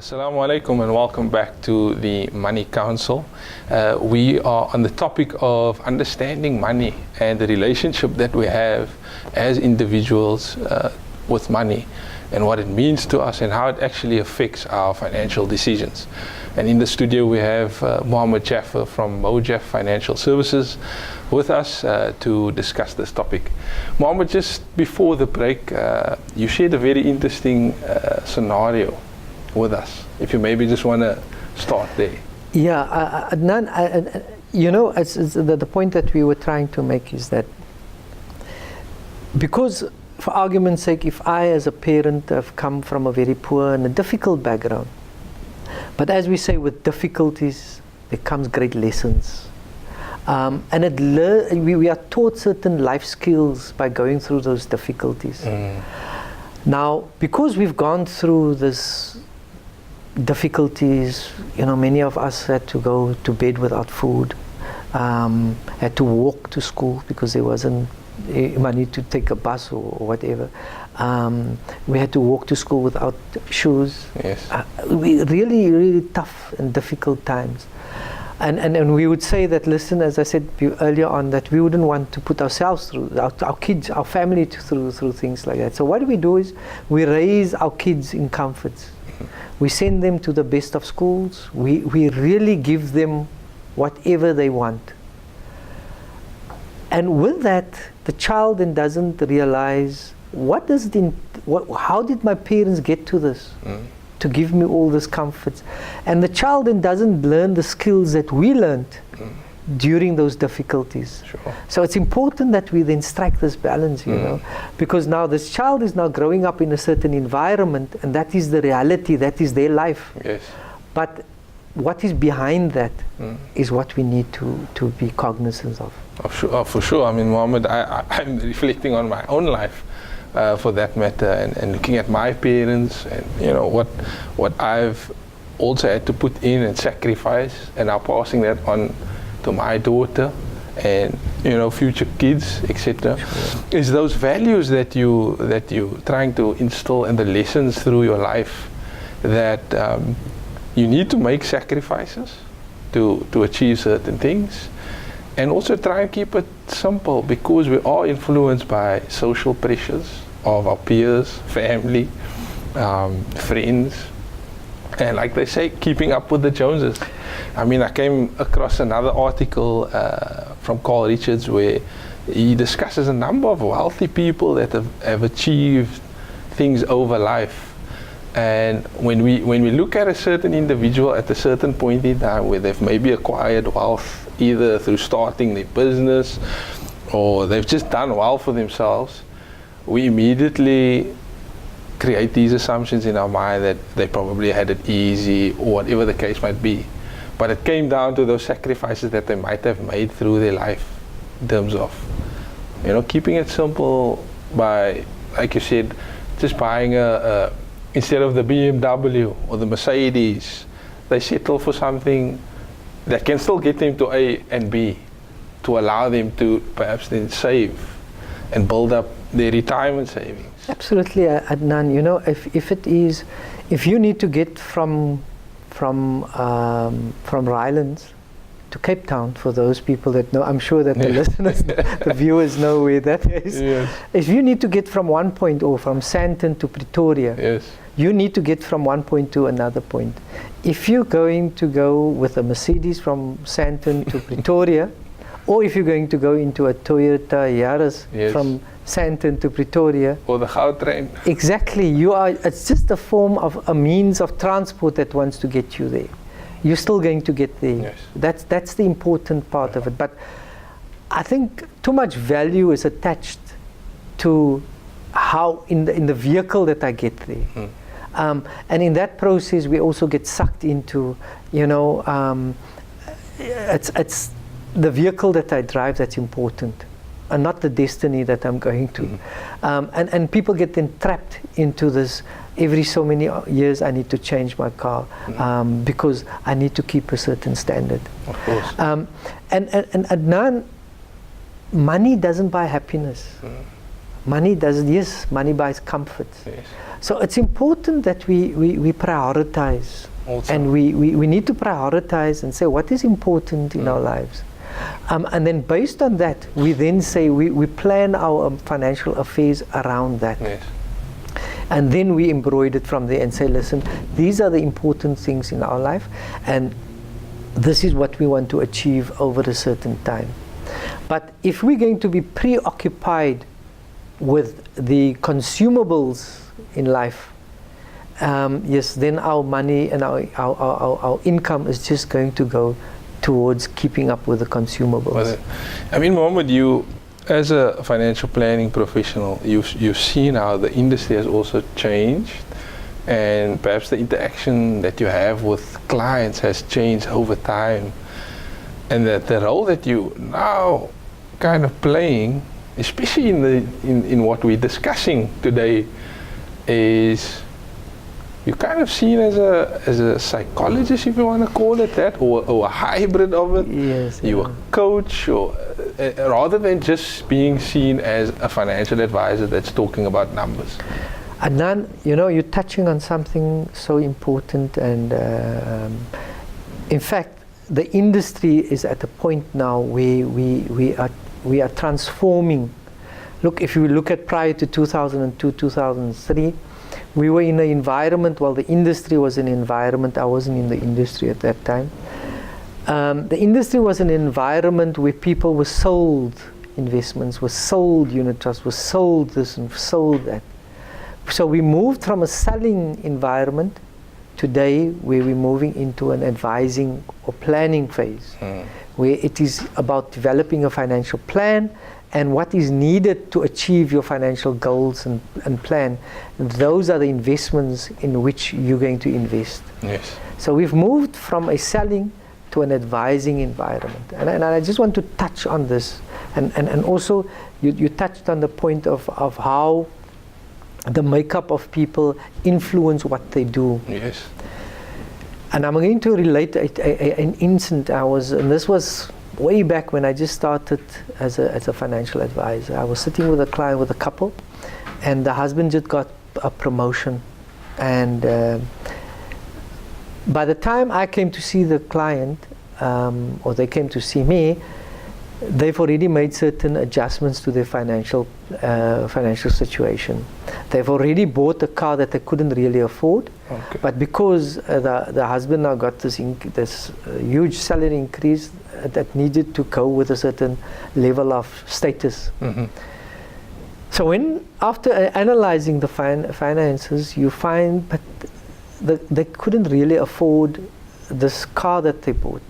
Assalamu alaikum and welcome back to the Money Counsel. We are on the topic of understanding money and the relationship that we have as individuals with money and what it means to us and how it actually affects our financial decisions. And in the studio we have Mohammed Jaffer from Mojaf Financial Services with us to discuss this topic. Mohammed, just before the break, you shared a very interesting scenario with us. If you maybe just want to start there. Yeah, Adnan, the point that we were trying to make is that because, for argument's sake, if I as a parent have come from a very poor and a difficult background, but as we say, with difficulties there comes great lessons. And we are taught certain life skills by going through those difficulties. Now, because we've gone through this difficulties, many of us had to go to bed without food, had to walk to school because there wasn't money to take a bus or whatever. We had to walk to school without shoes. Yes. We really tough and difficult times. And we would say that, listen, as I said earlier on, that we wouldn't want to put ourselves through, our kids, our family through things like that. So what we do is we raise our kids in comforts. We send them to the best of schools. We really give them whatever they want. And with that, the child then doesn't realize, how did my parents get to this? To give me all this comfort. And the child then doesn't learn the skills that we learned during those difficulties. Sure. So it's important that we then strike this balance, because now this child is now growing up in a certain environment, and that is the reality, that is their life. Yes. But what is behind that is what we need to be cognizant of. For sure. I mean, Mohammed, I'm reflecting on my own life. For that matter, and looking at my parents and what I've also had to put in and sacrifice, and now passing that on to my daughter and future kids, etc. Sure. Is those values that you trying to instill and the lessons through your life that you need to make sacrifices to achieve certain things. And also try and keep it simple, because we are influenced by social pressures of our peers, family, friends, and like they say, keeping up with the Joneses. I mean, I came across another article from Carl Richards where he discusses a number of wealthy people that have achieved things over life. And when we look at a certain individual at a certain point in time where they've maybe acquired wealth, either through starting their business or they've just done well for themselves, we immediately create these assumptions in our mind that they probably had it easy or whatever the case might be. But it came down to those sacrifices that they might have made through their life in terms of, keeping it simple by, like you said, just buying instead of the BMW or the Mercedes, they settle for something that can still get them to A and B, to allow them to perhaps then save and build up their retirement savings. Absolutely, Adnan. If you need to get from Rylands to Cape Town, for those people that know, I'm sure that the listeners, the viewers know where that is. Yes. If you need to get from one point, or from Sandton to Pretoria, yes, you need to get from one point to another point. If you're going to go with a Mercedes from Sandton to Pretoria, or if you're going to go into a Toyota Yaris from Sandton to Pretoria, or the Gautrain. Exactly, it's just a form of a means of transport that wants to get you there. You're still going to get there. Yes. That's the important part of it. But I think too much value is attached to how in the vehicle that I get there. And in that process we also get sucked into, it's the vehicle that I drive that's important, and not the destiny that I'm going to. And people get then trapped into this. Every so many years I need to change my car because I need to keep a certain standard. Of course. And Adnan, money doesn't buy happiness. money doesn't, yes, money buys comfort. Yes. So it's important that we prioritize. Also. And we need to prioritize and say what is important in our lives. And then based on that, we then say we plan our financial affairs around that. Yes. And then we embroider it from there and say, listen, these are the important things in our life, and this is what we want to achieve over a certain time. But if we're going to be preoccupied with the consumables in life, yes, then our money and our income is just going to go towards keeping up with the consumables. I mean, Mohammed, you, as a financial planning professional, you've seen how the industry has also changed, and perhaps the interaction that you have with clients has changed over time, and that the role that you now kind of playing, especially in what we're discussing today, is you're kind of seen as a psychologist, if you want to call it that, or a hybrid of it. Yes. You're a coach, or rather than just being seen as a financial advisor that's talking about numbers. Adnan, you know, you're touching on something so important, and in fact, the industry is at a point now where we are transforming. Look, if you look at prior to 2002, 2003, we were in an environment, well, the industry was an environment, I wasn't in the industry at that time. The industry was an environment where people were sold investments, were sold unit trusts, were sold this and sold that. So we moved from a selling environment today where we're moving into an advising or planning phase, where it is about developing a financial plan and what is needed to achieve your financial goals and plan. And those are the investments in which you're going to invest. Yes. So we've moved from a selling to an advising environment. And I just want to touch on this. And also, you touched on the point of how the makeup of people influence what they do. Yes. And I'm going to relate an incident. And this was way back when I just started as a financial advisor. I was sitting with a client, with a couple, and the husband just got a promotion. And by the time I came to see the client, or they came to see me, they've already made certain adjustments to their financial situation. They've already bought a car that they couldn't really afford, Okay. but because the husband now got this huge salary increase that needed to go with a certain level of status. Mm-hmm. So when, after analyzing the finances, you find that they couldn't really afford this car that they bought.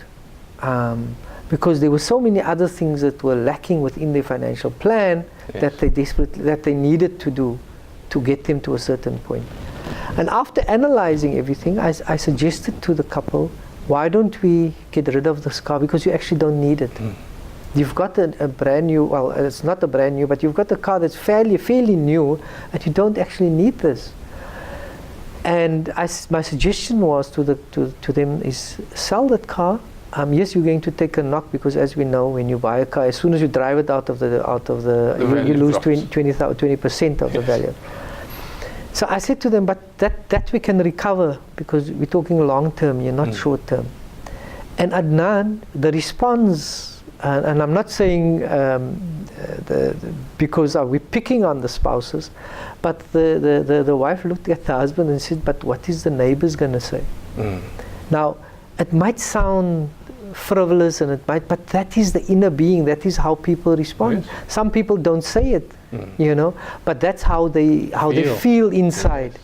Because there were so many other things that were lacking within their financial plan, yes, that they needed to do to get them to a certain point. And after analyzing everything, I suggested to the couple, why don't we get rid of this car, because you actually don't need it. You've got a brand new, well, it's not a brand new, but you've got a car that's fairly new, and you don't actually need this. And my suggestion was to them is, sell that car. Yes, you're going to take a knock, because as we know, when you buy a car, as soon as you drive it out of the you lose 20% of the value. So I said to them, but that we can recover, because we're talking long term, you're not short term. And Adnan, the response, and I'm not saying because we're picking on the spouses, but the wife looked at the husband and said, but what is the neighbors going to say? Now, it might sound frivolous, but that is the inner being. That is how people respond. Yes. Some people don't say it, you know, but that's how they feel inside.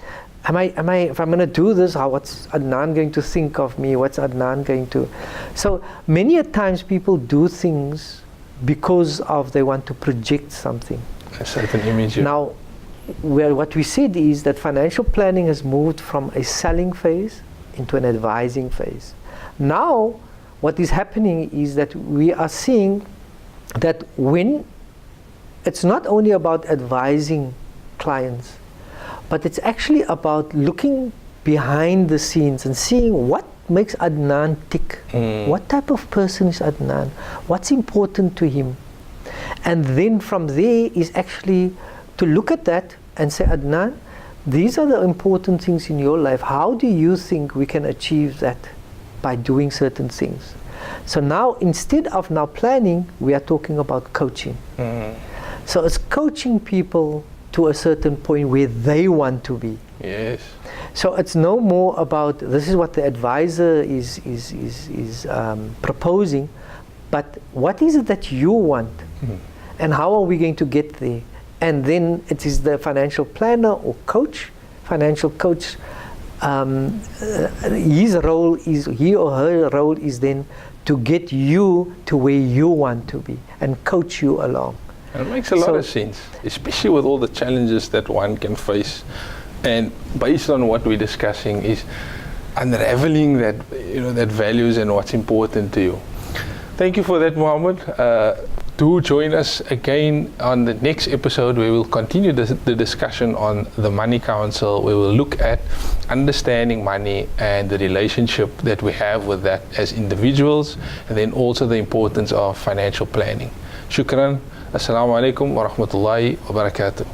Yes. If I'm going to do this, what's Adnan going to think of me? What's Adnan going to? So many a times people do things because they want to project something. A certain image. Now, what we said is that financial planning has moved from a selling phase into an advising phase. Now, what is happening is that we are seeing that when it's not only about advising clients, but it's actually about looking behind the scenes and seeing what makes Adnan tick. What type of person is Adnan? What's important to him? And then from there is actually to look at that and say, Adnan, these are the important things in your life. How do you think we can achieve that by doing certain things? So now, instead of now planning, we are talking about coaching. So it's coaching people to a certain point where they want to be. Yes. So it's no more about this is what the advisor is proposing, but what is it that you want, and how are we going to get there? And then it is the financial planner or coach, financial coach. His role is, he or her role is then to get you to where you want to be and coach you along. And it makes a lot of sense, especially with all the challenges that one can face. And based on what we're discussing is unraveling that, that values and what's important to you. Thank you for that, Mohammed. Do join us again on the next episode where we'll continue the discussion on the Money Counsel, where we'll look at understanding money and the relationship that we have with that as individuals, and then also the importance of financial planning. Shukran. Assalamu alaikum wa rahmatullahi wa barakatuh.